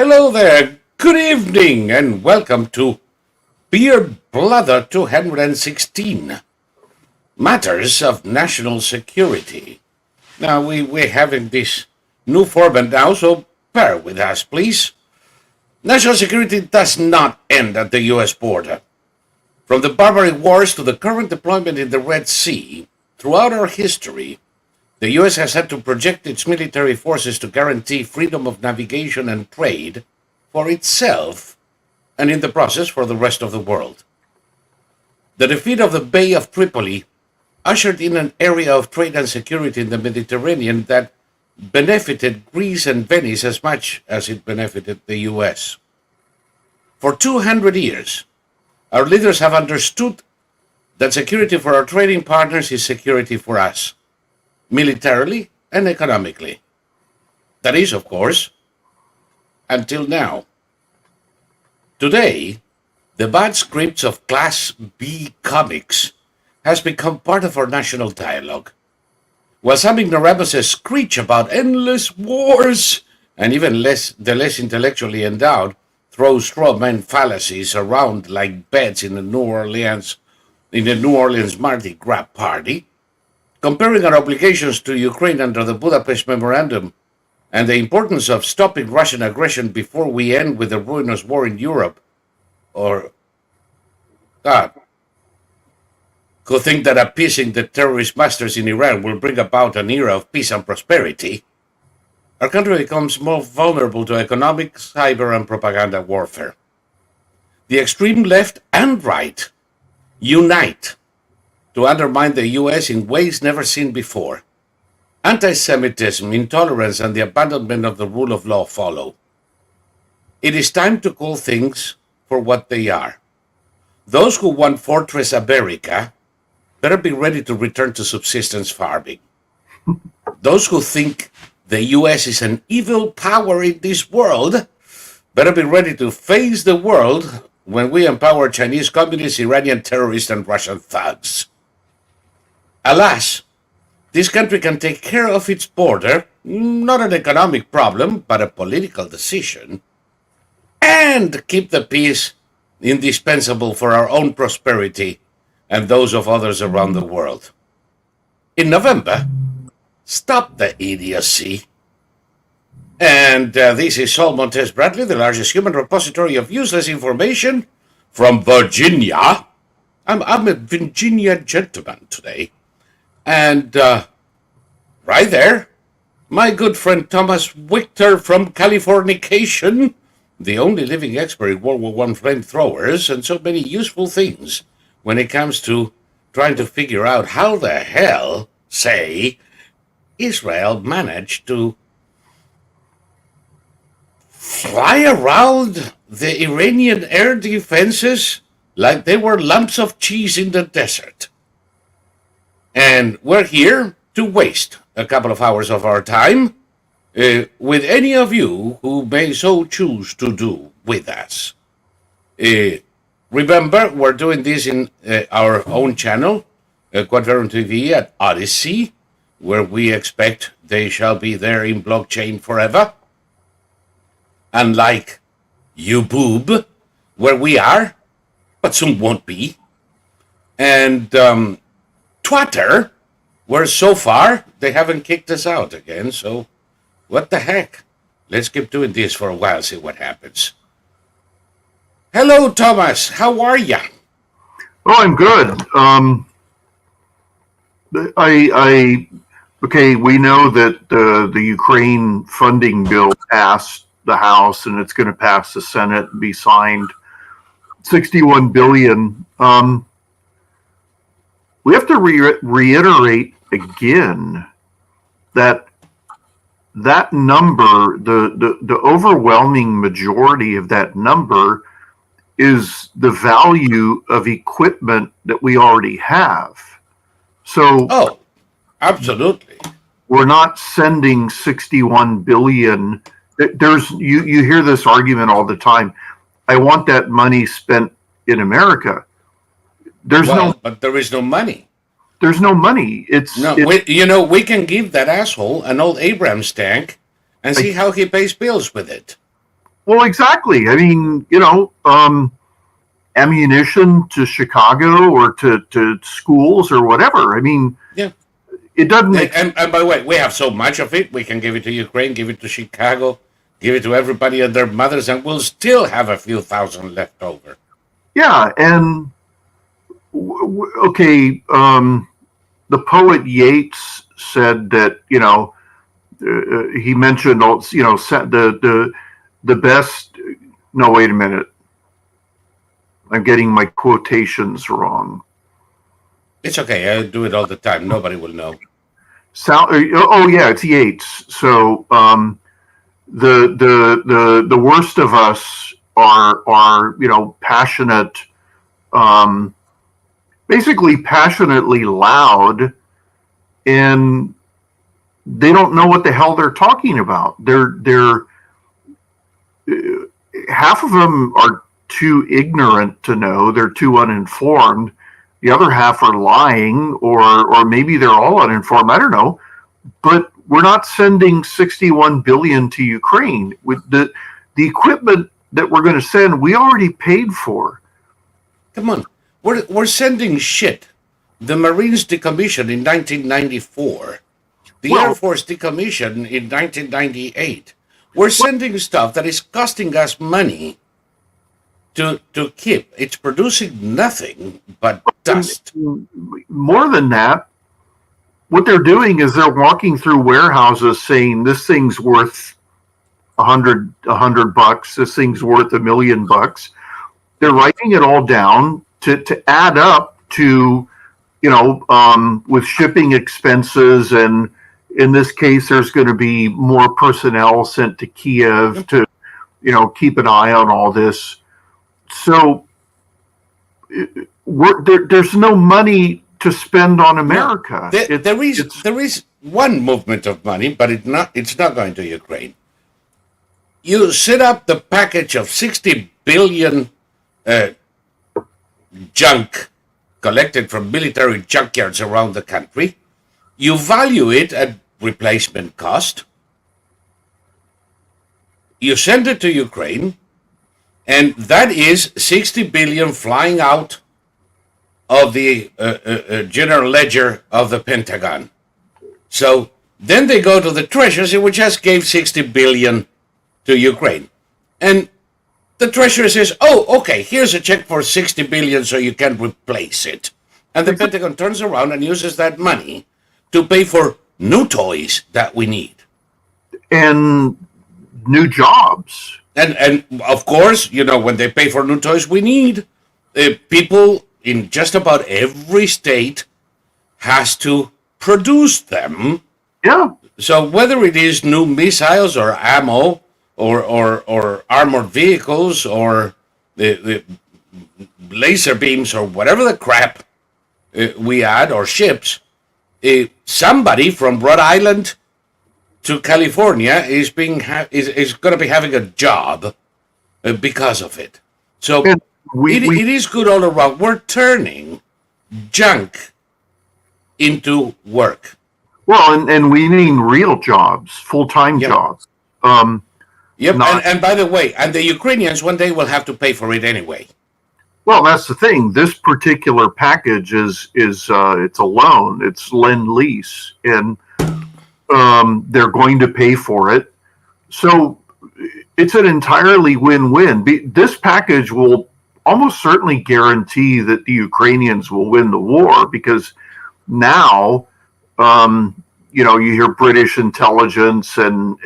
Hello there, good evening, and welcome to Beer Blather 216, Matters of National Security. Now, we're having this new format now, so bear with us, please. National security does not end at the U.S. border. From the Barbary Wars to the current deployment in the Red Sea, throughout our history, the U.S. has had to project its military forces to guarantee freedom of navigation and trade for itself, and in the process for the rest of the world. The defeat of the Bey of Tripoli ushered in an area of trade and security in the Mediterranean that benefited Greece and Venice as much as it benefited the U.S. For 200 years, our leaders have understood that security for our trading partners is security for us, militarily and economically. That is, of course, until now. Today, the bad scripts of Class B comics has become part of our national dialogue. While some ignoramuses screech about endless wars, and even the less intellectually endowed throw straw man fallacies around like beds in the New Orleans Mardi Gras party, comparing our obligations to Ukraine under the Budapest Memorandum and the importance of stopping Russian aggression before we end with the ruinous war in Europe, or God, who think that appeasing the terrorist masters in Iran will bring about an era of peace and prosperity, our country becomes more vulnerable to economic, cyber, and propaganda warfare. The extreme left and right unite to undermine the U.S. in ways never seen before. Anti-Semitism, intolerance, and the abandonment of the rule of law follow. It is time to call things for what they are. Those who want Fortress America better be ready to return to subsistence farming. Those who think the U.S. is an evil power in this world better be ready to face the world when we empower Chinese communists, Iranian terrorists, and Russian thugs. Alas, this country can take care of its border, not an economic problem, but a political decision, and keep the peace indispensable for our own prosperity and those of others around the world. In November, stop the idiocy. And this is Saul Montez Bradley, the largest human repository of useless information from Virginia. I'm a Virginia gentleman today. And right there, my good friend Thomas Victor from Californication, the only living expert in World War I flamethrowers and so many useful things when it comes to trying to figure out how the hell, say, Israel managed to fly around the Iranian air defenses like they were lumps of cheese in the desert. And we're here to waste a couple of hours of our time with any of you who may so choose to do with us. Remember, we're doing this in our own channel, Quadverum TV at Odyssey, where we expect they shall be there in blockchain forever. Unlike YouBoob, where we are, but soon won't be. And Twitter, where so far they haven't kicked us out again, so what the heck? Let's keep doing this for a while, see what happens. Hello, Thomas. How are ya? Oh, I'm good. Okay, we know that the Ukraine funding bill passed the House and it's going to pass the Senate and be signed. 61 billion. We have to reiterate again that number, the overwhelming majority of that number is the value of equipment that we already have. So, oh, absolutely. We're not sending 61 billion. There's you hear this argument all the time. I want that money spent in America. But there is no money. There's no money. We can give that asshole an old Abrams tank and see how he pays bills with it. Well, exactly. I mean, ammunition to Chicago or to schools or whatever. I mean, Yeah. it doesn't make And by the way, we have so much of it. We can give it to Ukraine, give it to Chicago, give it to everybody and their mothers, and we'll still have a few thousand left over. yeah. And okay, the poet Yeats said that he mentioned the best. No, wait a minute. I'm getting my quotations wrong. It's okay. I do it all the time. Nobody will know. Oh yeah, it's Yeats. So the worst of us are passionate, um, basically passionately loud, and they don't know what the hell they're talking about. They're half of them are too ignorant to know. They're too uninformed. The other half are lying, or maybe they're all uninformed. I don't know, but we're not sending 61 billion to Ukraine. With the equipment that we're going to send, we already paid for. Come on. We're sending shit. The Marines decommissioned in 1994. The Air Force decommissioned in 1998. We're sending stuff that is costing us money to keep. It's producing nothing but dust. More than that, what they're doing is they're walking through warehouses saying this thing's worth $100. This thing's worth $1 million. They're writing it all down to add up to, with shipping expenses, and in this case, there's going to be more personnel sent to Kiev to, keep an eye on all this. So there's no money to spend on America. No, there is one movement of money, but it's not going to Ukraine. You set up the package of 60 billion junk collected from military junkyards around the country. You value it at replacement cost. You send it to Ukraine, and that is 60 billion flying out of the general ledger of the Pentagon. So then they go to the treasury, which just gave 60 billion to Ukraine. And the treasury says, oh, okay, here's a check for 60 billion so you can replace it. And the Pentagon turns around and uses that money to pay for new toys that we need. And new jobs. And of course, when they pay for new toys we need, people in just about every state has to produce them. Yeah. So whether it is new missiles or ammo or armored vehicles or the laser beams or whatever the crap we add, or ships, somebody from Rhode Island to California is going to be having a job because of it. So it is good all around. We're turning junk into work. Well, and we need real jobs, full-time jobs. Yep. And by the way, and the Ukrainians one day will have to pay for it anyway. Well, that's the thing. This particular package is it's a loan. It's lend-lease, and they're going to pay for it. So it's an entirely win-win. This package will almost certainly guarantee that the Ukrainians will win the war, because now, you hear British intelligence and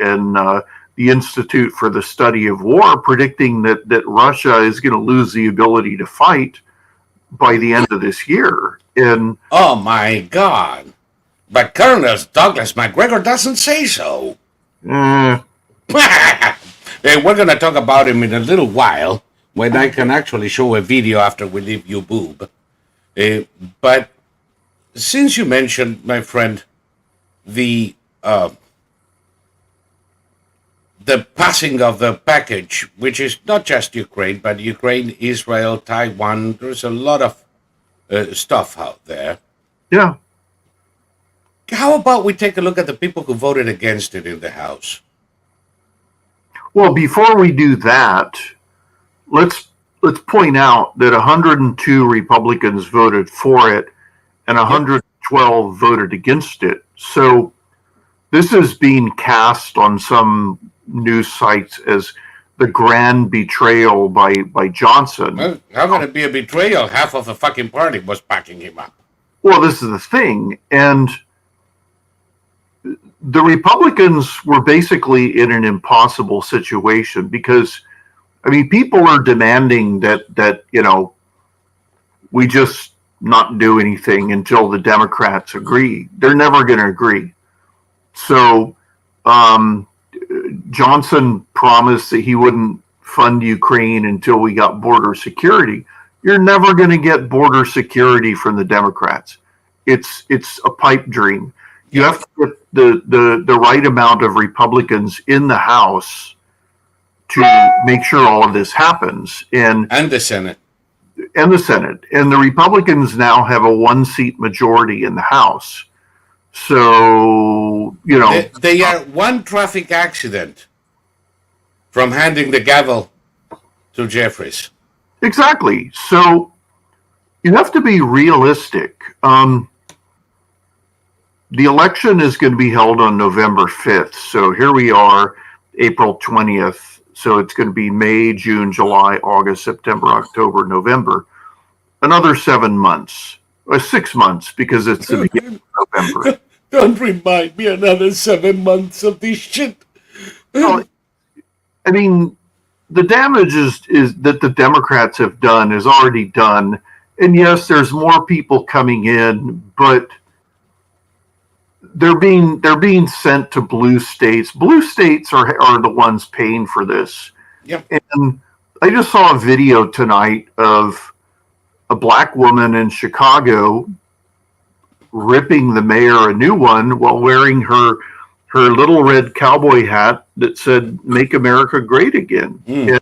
the Institute for the Study of War predicting that Russia is going to lose the ability to fight by the end of this year. And oh my God! But Colonel Douglas MacGregor doesn't say so. We're going to talk about him in a little while when I can actually show a video after we leave you, boob. But since you mentioned, my friend, the passing of the package, which is not just Ukraine, but Ukraine, Israel, Taiwan, there's a lot of stuff out there. Yeah. How about we take a look at the people who voted against it in the House? Well, before we do that, let's point out that 102 Republicans voted for it and 112 voted against it. So this is being cast on some news sites as the grand betrayal by Johnson. Well, how can it be a betrayal? Half of the fucking party was backing him up. Well, this is the thing. And the Republicans were basically in an impossible situation because, I mean, people are demanding that we just not do anything until the Democrats agree. They're never going to agree. So Johnson promised that he wouldn't fund Ukraine until we got border security. You're never going to get border security from the Democrats. It's a pipe dream. You have to get the right amount of Republicans in the House to make sure all of this happens. And the Senate. And the Senate. And the Republicans now have a 1-seat majority in the House. So, They are one traffic accident from handing the gavel to Jeffries. Exactly. So you have to be realistic. The election is going to be held on November 5th. So here we are, April 20th. So it's going to be May, June, July, August, September, October, November. Another 7 months. Or 6 months, because it's the beginning of November. Don't remind me another 7 months of this shit. Well, I mean, the damage is that the Democrats have done is already done. And yes, there's more people coming in, but they're being sent to blue states. Blue states are the ones paying for this. Yep. And I just saw a video tonight of a black woman in Chicago ripping the mayor a new one while wearing her little red cowboy hat that said "Make America Great Again." And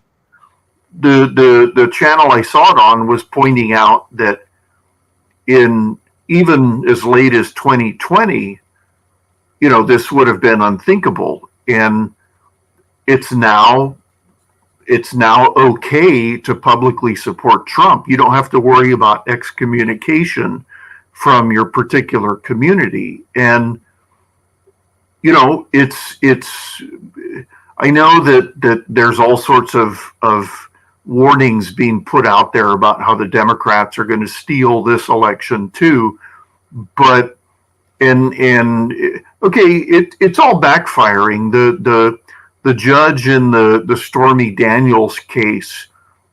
the channel I saw it on was pointing out that in even as late as 2020, this would have been unthinkable, and it's now okay to publicly support Trump. You don't have to worry about excommunication from your particular community. And it's I know that there's all sorts of warnings being put out there about how the Democrats are going to steal this election too, but it's all backfiring. The judge in the Stormy Daniels case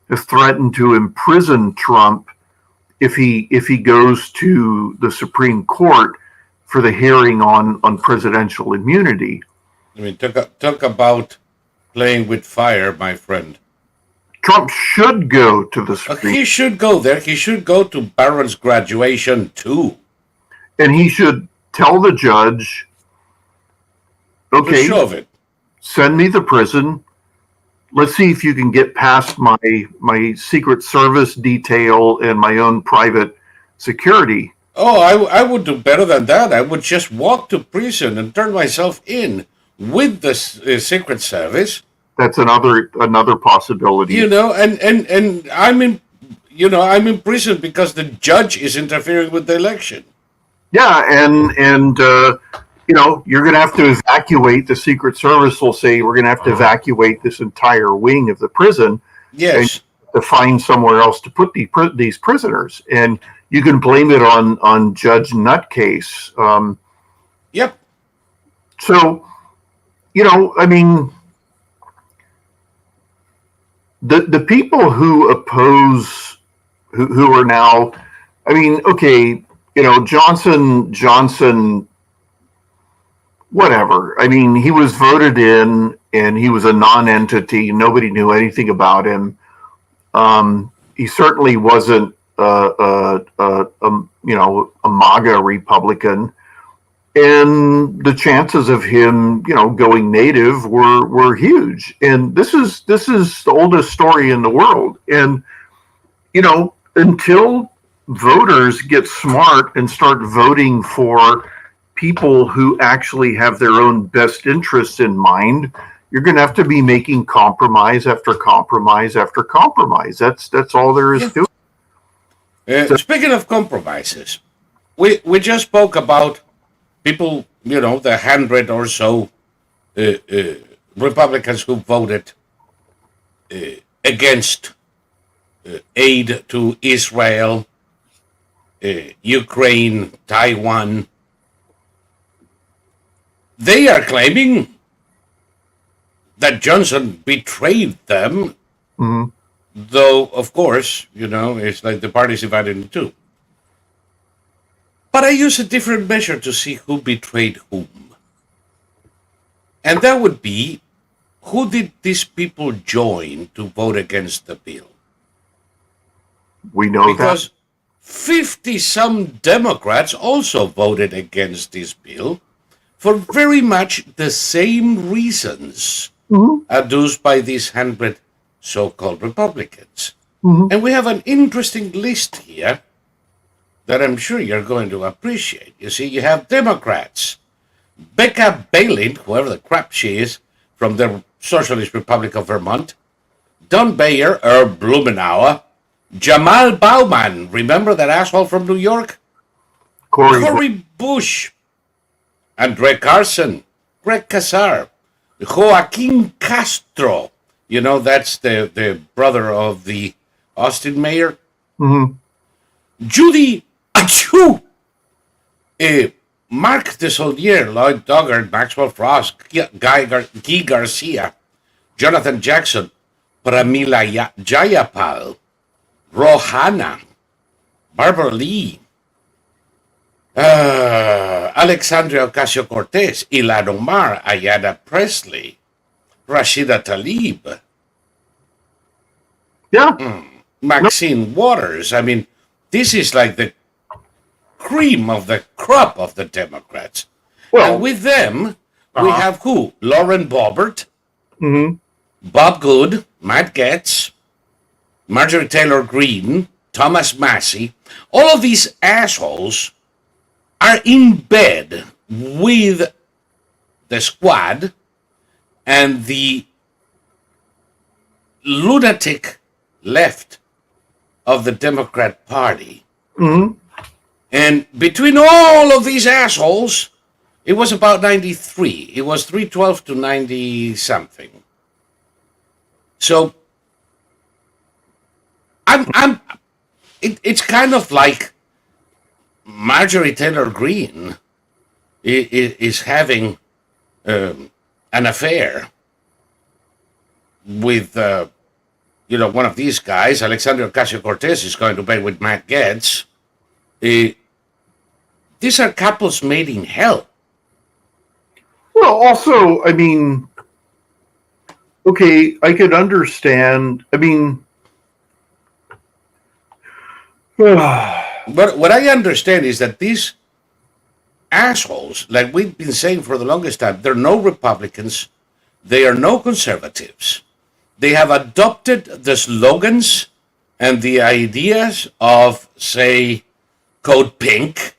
has threatened to imprison Trump if he goes to the Supreme Court for the hearing on presidential immunity. I mean, talk about playing with fire, my friend. Trump should go to the Supreme. He should go there. He should go to Barron's graduation too. And he should tell the judge, okay, shove it. Send me the prison. Let's see if you can get past my Secret Service detail and my own private security. Oh, I would do better than that. I would just walk to prison and turn myself in with the Secret Service. That's another possibility. And I'm in prison because the judge is interfering with the election. Yeah, and you're going to have to evacuate. The Secret Service will say we're going to have to evacuate this entire wing of the prison. Yes. To find somewhere else to put these prisoners, and you can blame it on Judge Nutcase. Yep. So, I mean, the people who oppose, who are now, I mean, okay, Johnson, whatever. I mean, he was voted in, and he was a non-entity. Nobody knew anything about him. He certainly wasn't a MAGA Republican, and the chances of him, going native were huge. And this is the oldest story in the world. And until voters get smart and start voting for people who actually have their own best interests in mind, you're going to have to be making compromise after compromise after compromise. That's all there is to it. Speaking of compromises, we just spoke about people, the 100 or so Republicans who voted against aid to Israel, Ukraine, Taiwan. They are claiming that Johnson betrayed them, though, of course, it's like the party's divided in two. But I use a different measure to see who betrayed whom. And that would be, who did these people join to vote against the bill? We know because 50-some Democrats also voted against this bill for very much the same reasons adduced by these 100 so-called Republicans. And we have an interesting list here that I'm sure you're going to appreciate. You see, you have Democrats, Becca Balin, whoever the crap she is, from the Socialist Republic of Vermont, Don Bayer, Herb Blumenauer, Jamal Bauman, remember that asshole from New York? Cory Bush, Andre Carson, Greg Casar, Joaquin Castro, that's the brother of the Austin mayor. Judy Achu, Mark Desaulniers, Lloyd Doggart, Maxwell Frost, Guy Garcia, Jonathan Jackson, Pramila Jayapal, Rohana, Barbara Lee, Alexandria Ocasio-Cortez, Ilhan Omar, Ayanna Pressley, Rashida Tlaib, Maxine Waters. I mean, this is like the cream of the crop of the Democrats. Well, and with them, we have who? Lauren Boebert, Bob Good, Matt Gaetz, Marjorie Taylor Greene, Thomas Massie. All of these assholes are in bed with the squad and the lunatic left of the Democrat Party. And between all of these assholes, it was about 93. It was 312 to 90 something. So it's kind of like Marjorie Taylor Greene is having an affair with one of these guys. Alexandria Ocasio-Cortez is going to bed with Matt Gaetz. These are couples made in hell. Well, also, I mean, okay, I could understand. I mean, but what I understand is that these assholes, like we've been saying for the longest time, they're no Republicans, they are no conservatives. They have adopted the slogans and the ideas of, say, Code Pink,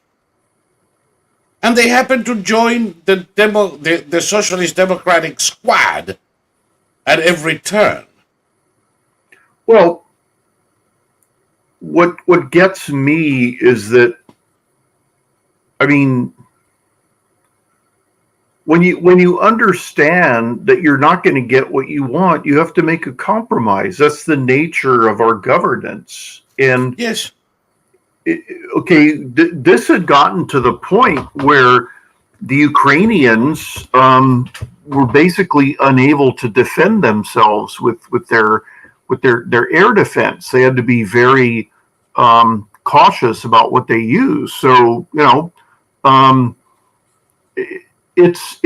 and they happen to join the Socialist Democratic squad at every turn. Well, what gets me is that, I mean, when you understand that you're not going to get what you want, you have to make a compromise. That's the nature of our governance. And yes, this had gotten to the point where the Ukrainians were basically unable to defend themselves with their air defense. They had to be very cautious about what they use. So it's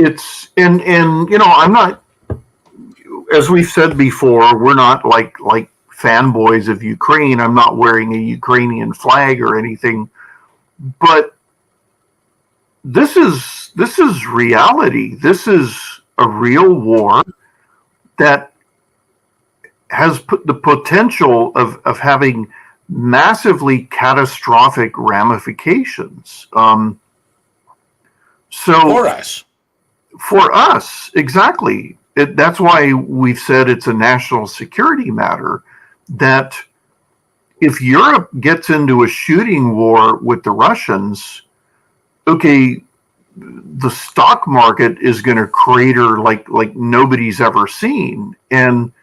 I'm not, as we've said before, we're not like fanboys of Ukraine. I'm not wearing a Ukrainian flag or anything, but this is reality. This is a real war that has put the potential of having massively catastrophic ramifications. So for us, exactly. that's why we've said it's a national security matter, that if Europe gets into a shooting war with the Russians, okay, the stock market is going to crater like nobody's ever seen. And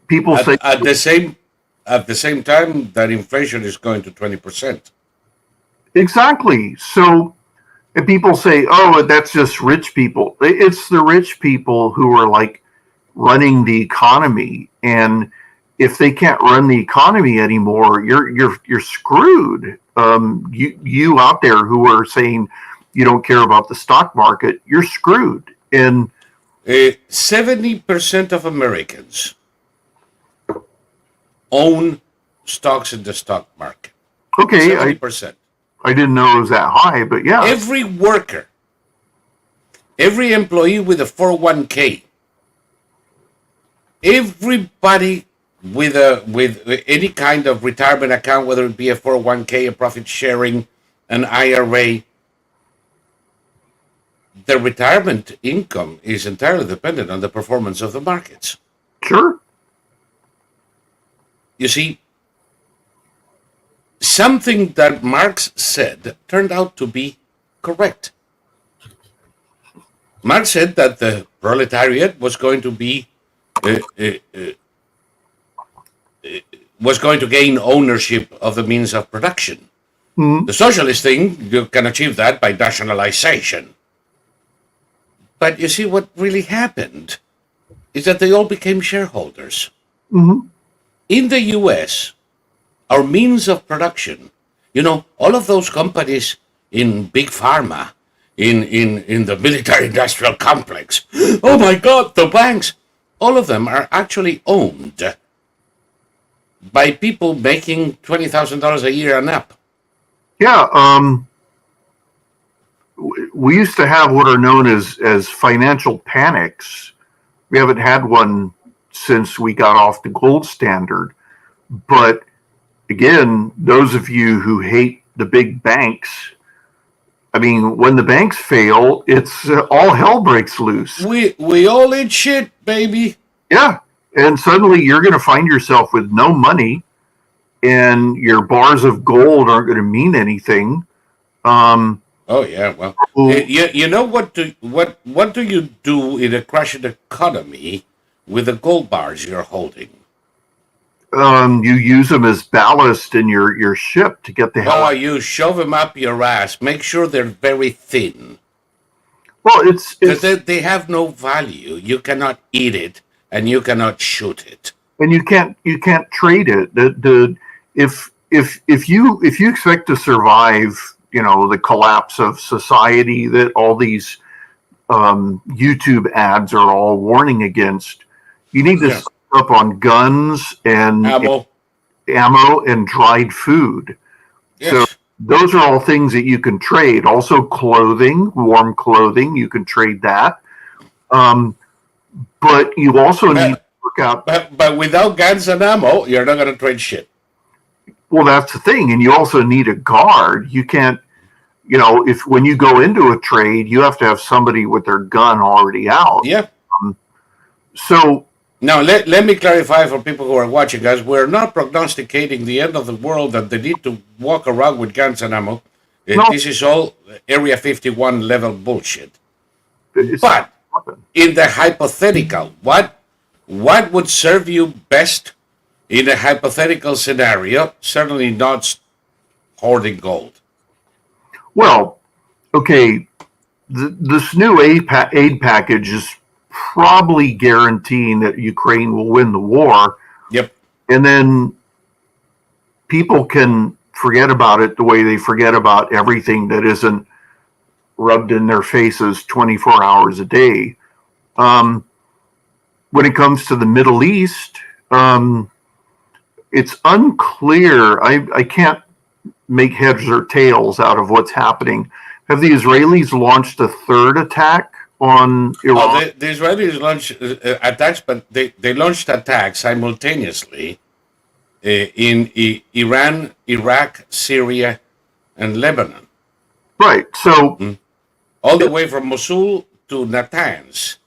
people say at the same time that inflation is going to 20%. exactly. So and people say, oh, that's just rich people. It's the rich people who are like running the economy. And if they can't run the economy anymore, you're screwed. You out there who are saying you don't care about the stock market, you're screwed. And 70% of Americans own stocks in the stock market. okay, 70%. I didn't know it was that high, but yeah. Every worker, every employee with a 401k, everybody with any kind of retirement account, whether it be a 401k, a profit sharing, an IRA, their retirement income is entirely dependent on the performance of the markets. Sure. You see, something that Marx said turned out to be correct. Marx said that the proletariat was going to be was going to gain ownership of the means of production. Mm-hmm. The socialist thing, you can achieve that by nationalization. But you see, what really happened is that they all became shareholders. Mm-hmm. In the US, our means of production, all of those companies in big pharma, in the military industrial complex, oh my God, the banks, all of them are actually owned by people making $20,000 a year and up. Yeah. We used to have what are known as financial panics. We haven't had one since we got off the gold standard. But again, those of you who hate the big banks, I mean, when the banks fail, it's all hell breaks loose. We all eat shit, baby. Yeah. And suddenly you're going to find yourself with no money, and your bars of gold aren't going to mean anything. Oh yeah, well, you know what do you do in a crashing economy with the gold bars you're holding? You use them as ballast in your ship to get the hell out. You shove them up your ass. Make sure they're very thin. Well, it's because they have no value. You cannot eat it, and you cannot shoot it, and you can't trade it. If you expect to survive, the collapse of society that all these YouTube ads are all warning against, you need to stock up on guns and ammo and dried food. Yes. So those are all things that you can trade. Also clothing, warm clothing, you can trade that. But you also need to work out. But without guns and ammo, you're not going to trade shit. Well, that's the thing. And you also need a guard. You can't, if when you go into a trade, you have to have somebody with their gun already out. Yeah. So now let me clarify for people who are watching, guys. We're not prognosticating the end of the world that they need to walk around with guns and ammo. No. This is all Area 51 level bullshit. But in the hypothetical, what would serve you best in a hypothetical scenario? Certainly not hoarding gold. Well, okay, this new aid package is probably guaranteeing that Ukraine will win the war. Yep. And then people can forget about it the way they forget about everything that isn't rubbed in their faces 24 hours a day. When it comes to the Middle East, it's unclear. I can't make heads or tails out of what's happening. Have the Israelis launched a third attack on Iran? The Israelis launched attacks, but they launched attacks simultaneously in Iran, Iraq, Syria, and Lebanon. Right. So all the way from Mosul to Natanz.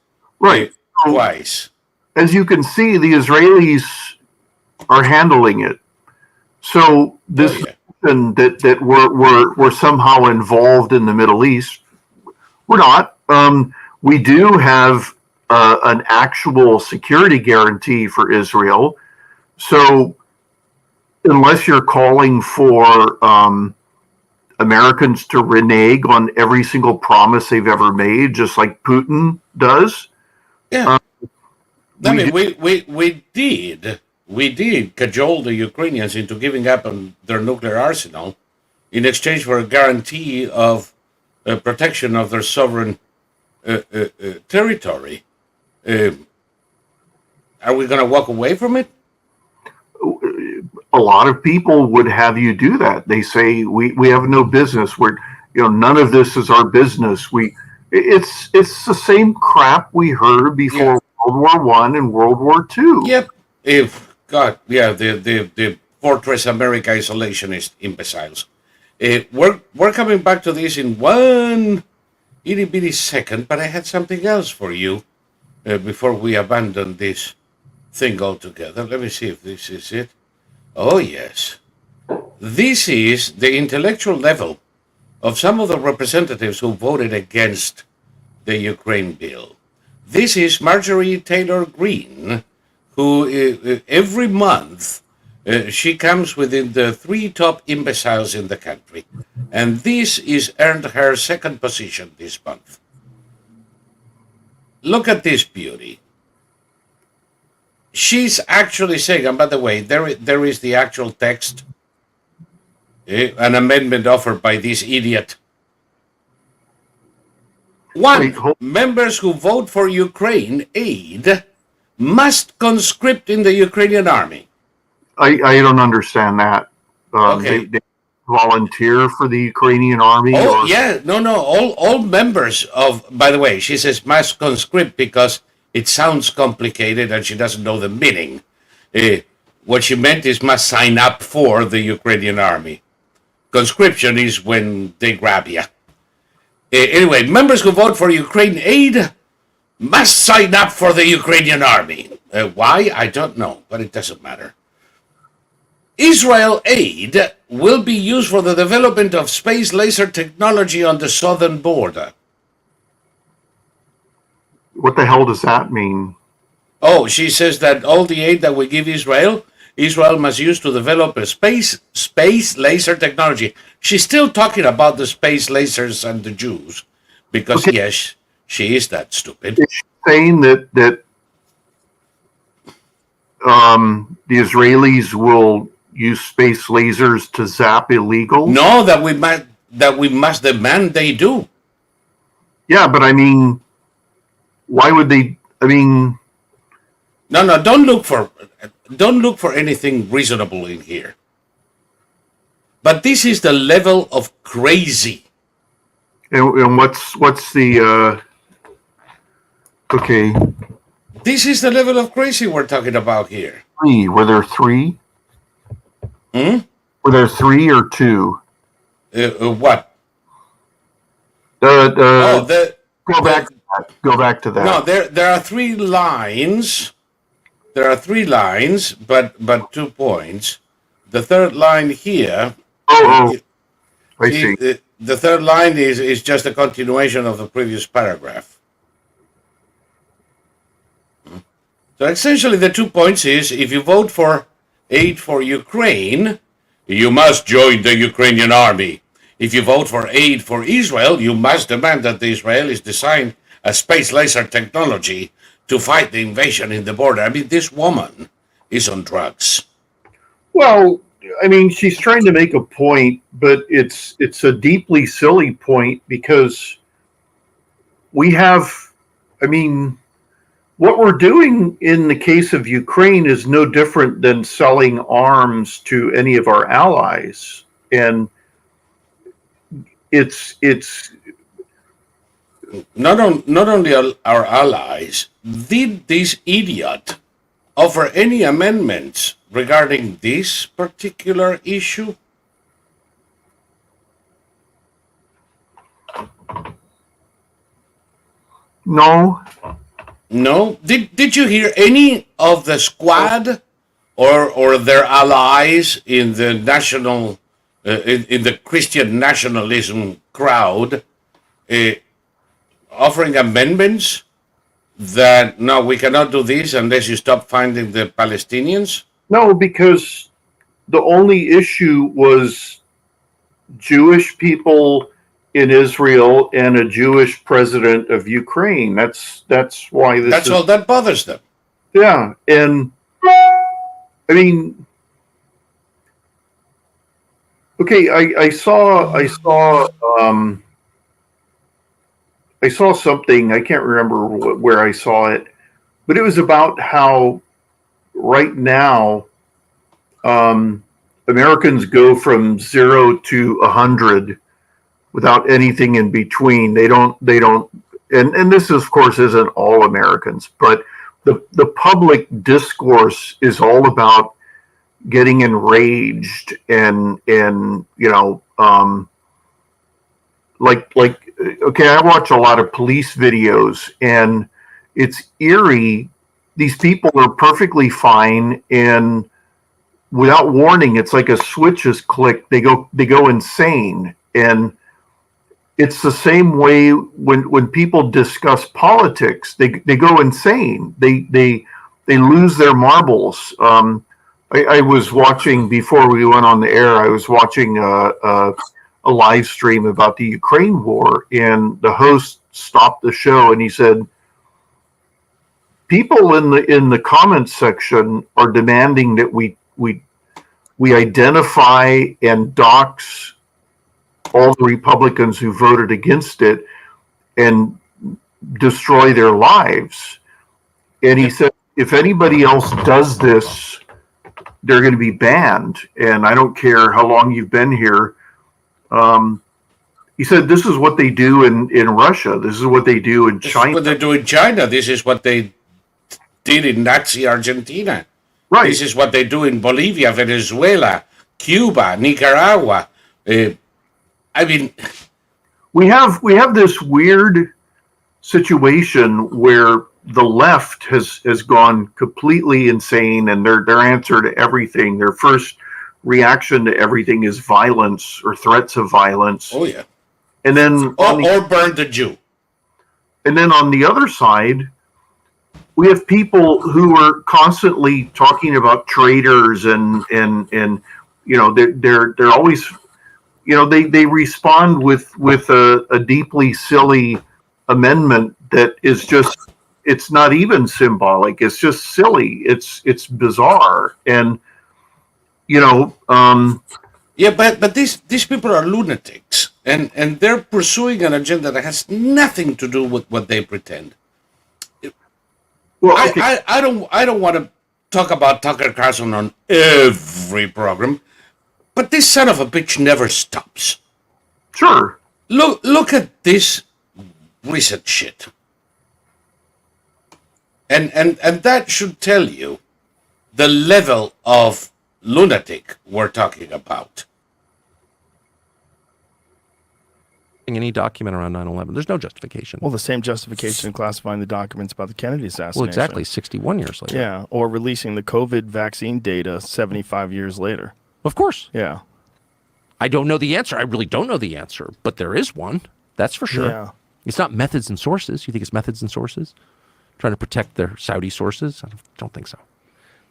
Right. So, twice. as you can see, the Israelis are handling it. So Oh, this yeah. notion that we're somehow involved in the Middle East, we're not. We do have an actual security guarantee for Israel. So unless you're calling for Americans to renege on every single promise they've ever made, just like Putin does. Yeah. I mean, do, we did cajole the Ukrainians into giving up on their nuclear arsenal in exchange for a guarantee of protection of their sovereign territory. Are we going to walk away from it? a lot of people would have you do that. They say we have no business. We're none of this is our business. It's the same crap we heard before World War One and World War Two. Yep. If God, yeah, the Fortress America isolationist imbeciles. We're coming back to this in one itty bitty second, but I had something else for you before we abandon this thing altogether. Let me see if this is it. Oh, yes. This is the intellectual level of some of the representatives who voted against the Ukraine bill. This is Marjorie Taylor Greene, who every month she comes within the 3 top imbeciles in the country. And this is earned her second position this month. Look at this beauty. She's actually saying, and by the way, there is the actual text, an amendment offered by this idiot. One, members who vote for Ukraine aid must conscript in the Ukrainian army. I don't understand that. Okay. They volunteer for the Ukrainian army? Oh, yeah. No. All members of, by the way, she says must conscript because it sounds complicated and she doesn't know the meaning. What she meant is must sign up for the Ukrainian army. Conscription is when they grab you. Anyway, members who vote for Ukraine aid must sign up for the Ukrainian army. Why? I don't know, but it doesn't matter. Israel aid will be used for the development of space laser technology on the southern border. What the hell does that mean? Oh, she says that all the aid that we give Israel must use to develop a space laser technology. She's still talking about the space lasers and the Jews, because yes, she is that stupid. Is she saying that the Israelis will use space lasers to zap illegals? No, that we must demand they do. Yeah, but I mean, why would they? I mean, no. Don't look for anything reasonable in here. But this is the level of crazy. And what's the okay? This is the level of crazy we're talking about here. Were there 3? Were there 3 or 2? What? Go back to that. No, there are 3 lines. There are 3 lines, but 2 points. The third line here. I see. The third line is just a continuation of the previous paragraph. So essentially, the 2 points is if you vote for aid for Ukraine, you must join the Ukrainian army. If you vote for aid for Israel, you must demand that the Israelis design a space laser technology to fight the invasion in the border. I mean, this woman is on drugs. Well, I mean, she's trying to make a point, but it's a deeply silly point because we have, I mean, what we're doing in the case of Ukraine is no different than selling arms to any of our allies. And it's not only our allies. Did this idiot offer any amendments regarding this particular issue? No. No. Did you hear any of the squad or their allies in the national in the Christian nationalism crowd uh, offering amendments that no, we cannot do this unless you stop finding the Palestinians? No, because the only issue was Jewish people in Israel and a Jewish president of Ukraine. That's why this That's is. all that bothers them. Yeah, and I mean, okay, I saw something. I can't remember where I saw it, but it was about how right now Americans go from 0 to 100 without anything in between. They don't, and this of course isn't all Americans, but the public discourse is all about getting enraged and like okay, I watch a lot of police videos, and it's eerie. These people are perfectly fine, and without warning, it's like a switch is clicked. They go insane, and it's the same way when people discuss politics. They go insane. They lose their marbles. I was watching before we went on the air. I was watching a live stream about the Ukraine war, and the host stopped the show and he said, "People in the comments section are demanding that we identify and dox all the Republicans who voted against it and destroy their lives." And he said, if anybody else does this, they're going to be banned. And I don't care how long you've been here. He said, this is what they do in Russia. This is what they do in China. This is what they do in China. This is what they did in Nazi Argentina. Right. This is what they do in Bolivia, Venezuela, Cuba, Nicaragua. I mean, we have this weird situation where the left has gone completely insane, and their answer to everything, their first reaction to everything is violence or threats of violence. oh yeah, And then or burn the Jew. and then on the other side, we have people who are constantly talking about traitors and they're always they respond with a deeply silly amendment that is just, it's not even symbolic, it's just silly, it's bizarre. And Yeah, but these people are lunatics, and they're pursuing an agenda that has nothing to do with what they pretend. well, okay. I don't want to talk about Tucker Carlson on every program, but this son of a bitch never stops. Sure. Look at this recent shit. And that should tell you the level of lunatic we're talking about. Any document around 9/11, there's no justification. Well, the same justification in classifying the documents about the Kennedy assassination. Well, exactly, 61 years later. Yeah, or releasing the COVID vaccine data 75 years later. Of course. Yeah. I don't know the answer. I really don't know the answer, but there is one. That's for sure. Yeah. It's not methods and sources. You think it's methods and sources? Trying to protect their Saudi sources? I don't think so.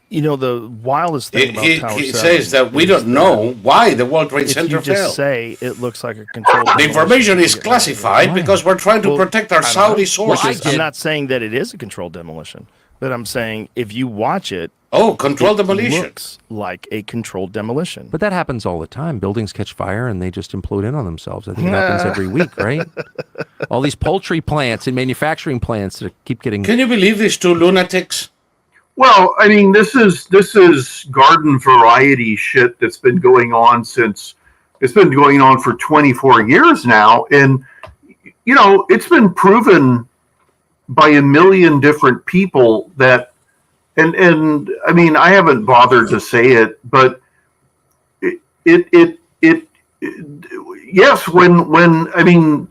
You know, the wildest thing about Tower 7 He says that we don't know why the World Trade Center if you just fell. say it looks like a controlled The information is classified because we're trying to protect our Saudi sources. I'm not saying that it is a controlled demolition, but I'm saying if you watch it, Controlled it demolition. looks like a controlled demolition. But that happens all the time. Buildings catch fire and they just implode in on themselves. I think it happens every week, right? All these poultry plants and manufacturing plants that keep getting... Can you believe these two lunatics? Well, I mean, this is garden variety shit that's been going on for 24 years now. And, it's been proven by a million different people that, and I mean, I haven't bothered to say it, but yes, when I mean,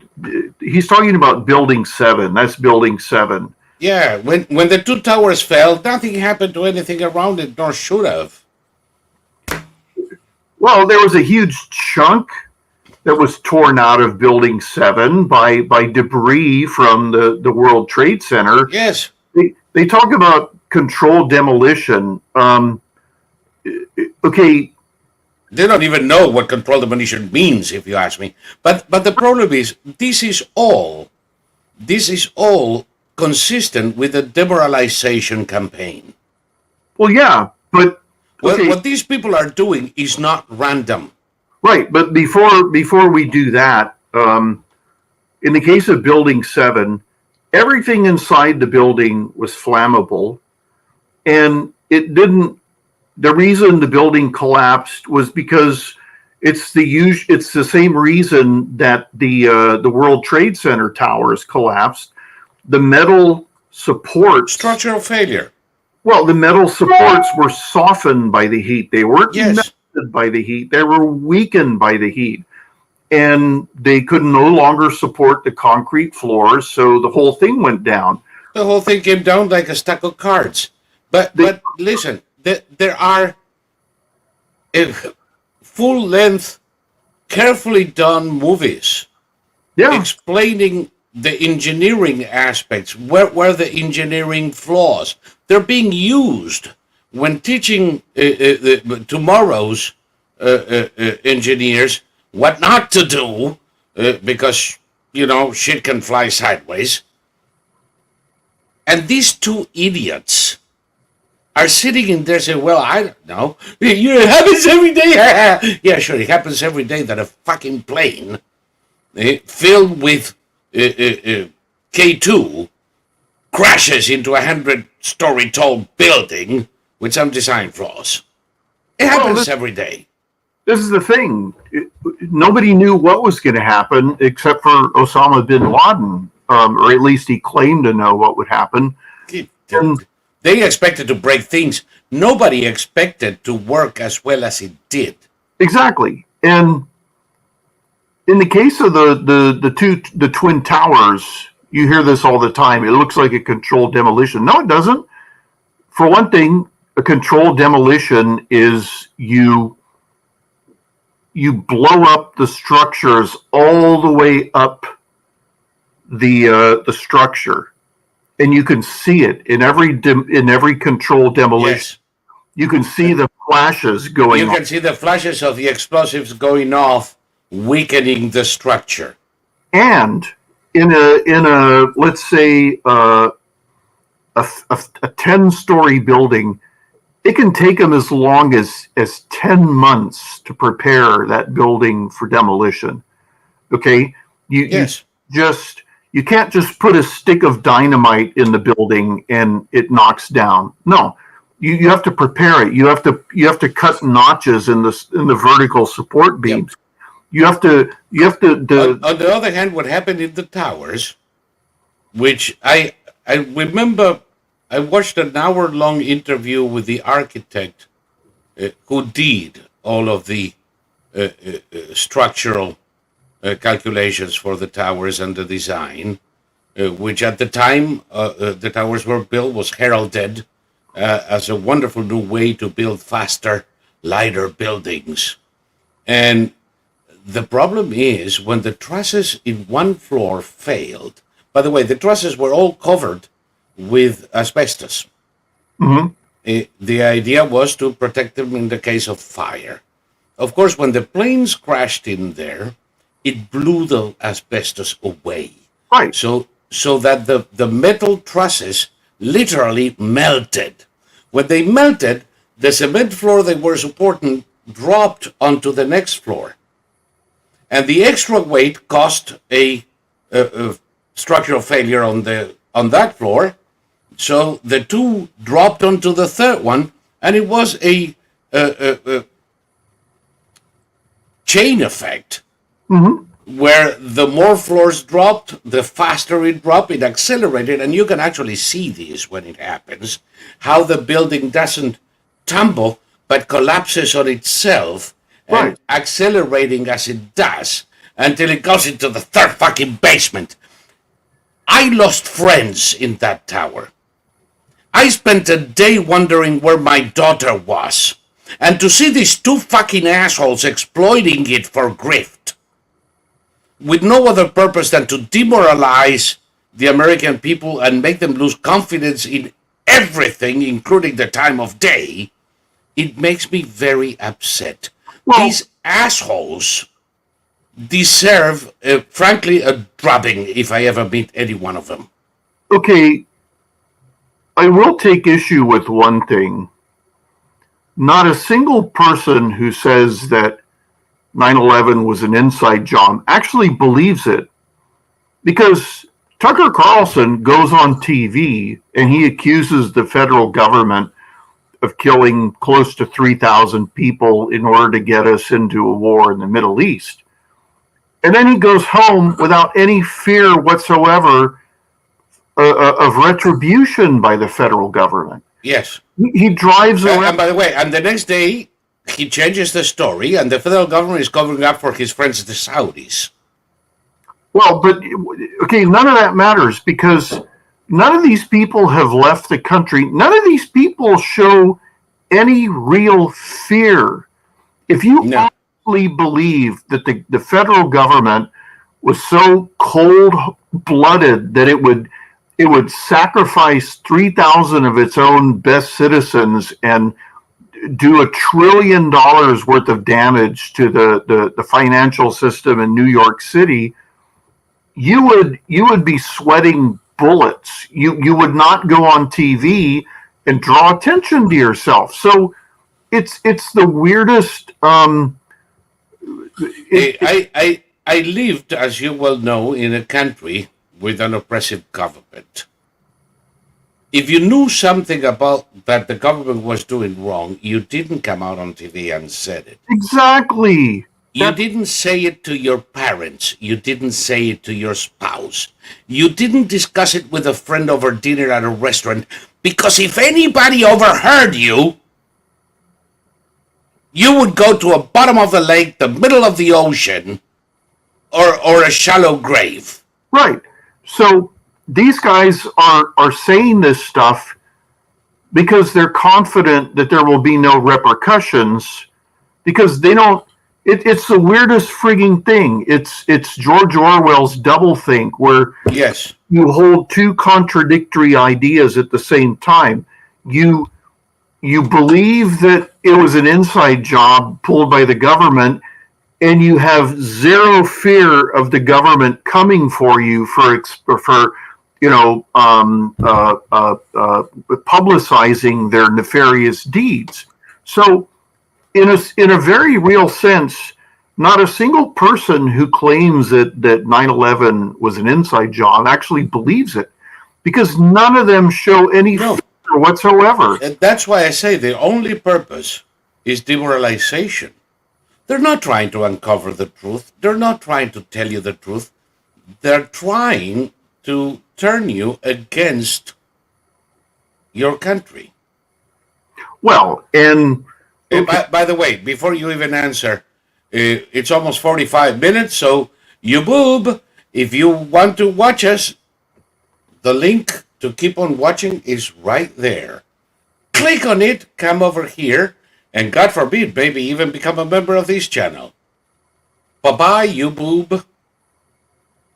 he's talking about Building 7, that's Building 7. Yeah, when the two towers fell, nothing happened to anything around it, nor should have. Well, there was a huge chunk that was torn out of Building 7 by debris from the World Trade Center. Yes. They talk about controlled demolition. Okay. They don't even know what controlled demolition means, if you ask me. But the problem is, this is all consistent with the demoralization campaign. Well, yeah, but okay. What these people are doing is not random. Right, but before we do that, in the case of Building 7, everything inside the building was flammable, and it didn't. The reason the building collapsed was because it's the same reason that the World Trade Center towers collapsed. The metal supports Structural failure. Well, the metal supports were softened by the heat. They weren't Yes. melted by the heat. They were weakened by the heat. And they could no longer support the concrete floors, so the whole thing went down. The whole thing came down like a stack of cards. But listen, there are full-length, carefully done movies Yeah. explaining the engineering aspects, where the engineering flaws. They're being used when teaching tomorrow's engineers what not to do, because, shit can fly sideways. And these two idiots are sitting in there saying, well, I don't know. It happens every day. Yeah, sure, it happens every day that a fucking plane filled with K2 crashes into a 100-story tall building with some design flaws. It happens every day. This is the thing. Nobody knew what was going to happen except for Osama bin Laden, or at least he claimed to know what would happen. They expected to break things. Nobody expected to work as well as it did. Exactly. And in the case of the Twin Towers, you hear this all the time. It looks like a controlled demolition. No, it doesn't. For one thing, a controlled demolition is you blow up the structures all the way up the structure, and you can see it in every controlled demolition. Yes. You can see the flashes going. You can see the flashes of the explosives going off, weakening the structure. And in a let's say a 10-story building, it can take them as long as 10 months to prepare that building for demolition. Okay, you can't just put a stick of dynamite in the building and it knocks down. No, you have to prepare it. You have to cut notches in the vertical support beams. Yep. You have to. On the other hand, what happened in the towers, which I remember, I watched an hour-long interview with the architect who did all of the structural calculations for the towers and the design, which at the time the towers were built was heralded as a wonderful new way to build faster, lighter buildings. And the problem is when the trusses in one floor failed. By the way, the trusses were all covered with asbestos. Mm-hmm. The idea was to protect them in the case of fire. Of course, when the planes crashed in there, it blew the asbestos away. Right. So that the metal trusses literally melted. When they melted, the cement floor they were supporting dropped onto the next floor. And the extra weight caused a structural failure on that floor. So the two dropped onto the third one, and it was a chain effect, mm-hmm. where the more floors dropped, the faster it dropped, it accelerated, and you can actually see this when it happens, how the building doesn't tumble, but collapses on itself, right. And accelerating as it does, until it goes into the third fucking basement. I lost friends in that tower. I spent a day wondering where my daughter was. And to see these two fucking assholes exploiting it for grift, with no other purpose than to demoralize the American people and make them lose confidence in everything, including the time of day, it makes me very upset. Well, These assholes deserve, frankly, a drubbing if I ever meet any one of them. okay, I will take issue with one thing. Not a single person who says that 9/11 was an inside job actually believes it, because Tucker Carlson goes on TV and he accuses the federal government of killing close to 3,000 people in order to get us into a war in the Middle East. And then he goes home without any fear whatsoever of retribution by the federal government. Yes. He drives around. And by the way, and the next day, he changes the story, and the federal government is covering up for his friends, the Saudis. Well, but okay, none of that matters, because none of these people have left the country. None of these people show any real fear. If you honestly believe that the federal government was so cold-blooded that it would sacrifice 3,000 of its own best citizens and do $1 trillion worth of damage to the financial system in New York City, you would be sweating bullets. You would not go on TV and draw attention to yourself. So it's the weirdest. I lived, as you well know, in a country with an oppressive government. If you knew something about that the government was doing wrong, you didn't come out on TV and said it. Exactly. You didn't say it to your parents. You didn't say it to your spouse. You didn't discuss it with a friend over dinner at a restaurant, because if anybody overheard you, you would go to a bottom of the lake, the middle of the ocean, or a shallow grave. Right. So these guys are saying this stuff because they're confident that there will be no repercussions, because they don't. It's the weirdest frigging thing. It's George Orwell's doublethink, where Yes. you hold two contradictory ideas at the same time. You believe that it was an inside job pulled by the government, and you have zero fear of the government coming for you for publicizing their nefarious deeds. So, in a very real sense, not a single person who claims that 9/11 was an inside job actually believes it, because none of them show any fear whatsoever. And that's why I say the only purpose is demoralization. They're not trying to uncover the truth. They're not trying to tell you the truth. They're trying to turn you against your country. Well, and By the way, before you even answer, it's almost 45 minutes, so you boob, if you want to watch us, the link to keep on watching is right there. Click on it, come over here, and God forbid, maybe even become a member of this channel. Bye-bye, you boob.